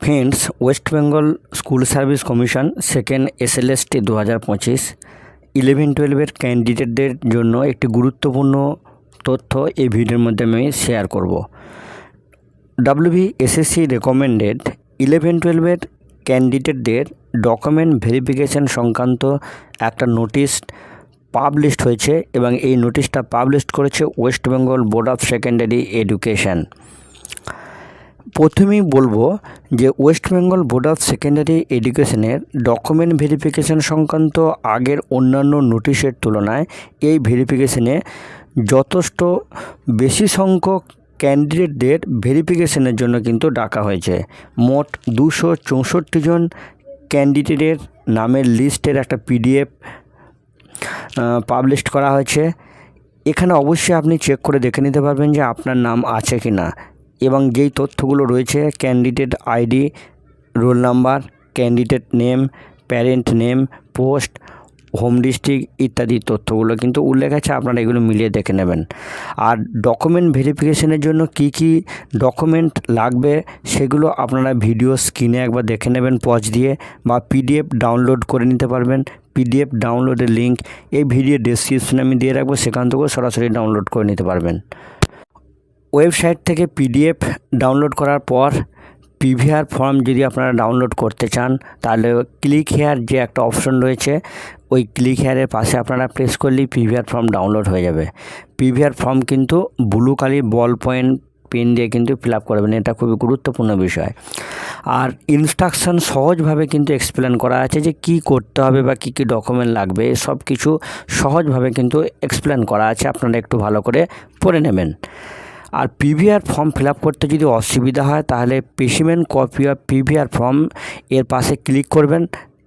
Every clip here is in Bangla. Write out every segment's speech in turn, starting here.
Friends, West Bengal school service commission second SLST 2025 11-12 ক্যান্ডিডেটদের জন্য একটি গুরুত্বপূর্ণ তথ্য এই ভিডিওর মধ্যে আমি শেয়ার করব। WBSSC রেকমেন্ডেড 11-12 ক্যান্ডিডেটদের ডকুমেন্ট ভেরিফিকেশন সংক্রান্ত একটা নোটিশ পাবলিশ হয়েছে এবং এই নোটিশটা পাবলিশ করেছে West Bengal board of secondary education. প্রথমেই বলবো যে West Bengal board of secondary এডুকেশনের ডকুমেন্ট ভেরিফিকেশন সংক্রান্ত আগের অন্যান্য নোটিশের তুলনায় এই ভেরিফিকেশনে যথেষ্ট বেশি সংখ্যক ক্যান্ডিডেটদের ভেরিফিকেশনের জন্য কিন্তু ডাকা হয়েছে। মোট 264 জন ক্যান্ডিডেটের নামের লিস্টের একটা PDF পাবলিশ করা হয়েছে। এখানে অবশ্যই আপনি চেক করে দেখে নিতে পারবেন যে আপনার নাম আছে কি না, এবং যেই তথ্যগুলো রয়েছে candidate ID, roll number, candidate name, parent name, post, home district ইত্যাদি তথ্যগুলো কিন্তু উল্লেখ আছে। আপনারা এগুলো মিলিয়ে দেখে নেবেন। আর ডকুমেন্ট ভেরিফিকেশনের জন্য কি কি ডকুমেন্ট লাগবে সেগুলো আপনারা ভিডিও স্ক্রিনে একবার দেখে নেবেন পজ দিয়ে, বা PDF ডাউনলোড করে নিতে পারবেন। PDF ডাউনলোডের লিঙ্ক এই ভিডিও ডেসক্রিপশনে আমি দিয়ে রাখবো, সেখান থেকেও সরাসরি ডাউনলোড করে নিতে পারবেন। ওয়েবসাইট থেকে PDF ডাউনলোড করার পর PVR ফর্ম যদি আপনারা ডাউনলোড করতে চান, তাহলে ক্লিক হেয়ার যে একটা অপশন রয়েছে, ওই ক্লিক হেয়ারের পাশে আপনারা প্রেস করলেই PVR ফর্ম ডাউনলোড হয়ে যাবে। PVR ফর্ম কিন্তু ব্লু কালি বল পয়েন্ট পেন দিয়ে কিন্তু ফিল আপ করবেন, এটা খুবই গুরুত্বপূর্ণ বিষয়। আর ইনস্ট্রাকশন সহজভাবে কিন্তু এক্সপ্লেন করা আছে যে কি করতে হবে বা কী কী ডকুমেন্ট লাগবে, সব কিছু সহজভাবে কিন্তু এক্সপ্লেন করা আছে, আপনারা একটু ভালো করে পড়ে নেবেন। আর PVR ফর্ম ফিল আপ করতে যদি অসুবিধা হয়, তাহলে specimen copy of PVR form এর পাশে ক্লিক করবেন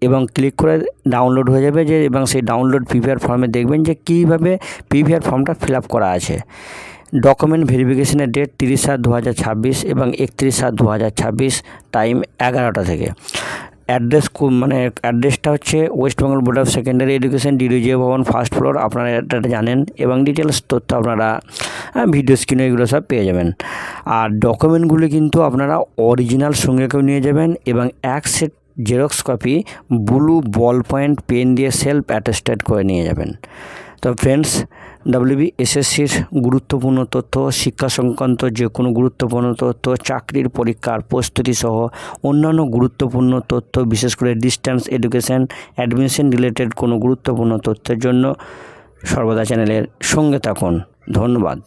এবং ক্লিক করে ডাউনলোড হয়ে যাবে এবং সেই ডাউনলোড PVR ফর্মে দেখবেন যে কীভাবে PVR ফর্মটা ফিল আপ করা আছে। ডকুমেন্ট ভেরিফিকেশনের ডেট 30/7/2026 এবং 31/7/2026, টাইম 11টা থেকে। অ্যাড্রেসটা হচ্ছে West Bengal board of secondary education, DDJ ভবন, ফার্স্ট ফ্লোর, আপনারা এটা জানেন, এবং ডিটেলস তথ্য আপনারা ভিডিও স্ক্রিনে এগুলো সব পেয়ে যাবেন। আর ডকুমেন্টগুলি কিন্তু আপনারা অরিজিনাল সঙ্গে কেউ নিয়ে যাবেন এবং এক set xerox copy blue ball point pen দিয়ে সেলফ অ্যাটেস্টেড করে নিয়ে যাবেন। তো ফ্রেন্ডস, WBSSCর গুরুত্বপূর্ণ তথ্য, শিক্ষা সংক্রান্ত যে কোনো গুরুত্বপূর্ণ তথ্য, চাকরির পরীক্ষার প্রস্তুতি সহ অন্যান্য গুরুত্বপূর্ণ তথ্য, বিশেষ করে ডিস্টেন্স এডুকেশন, অ্যাডমিশন রিলেটেড কোনো গুরুত্বপূর্ণ তথ্যের জন্য সর্বদা চ্যানেলের সঙ্গে থাকুন। ধন্যবাদ।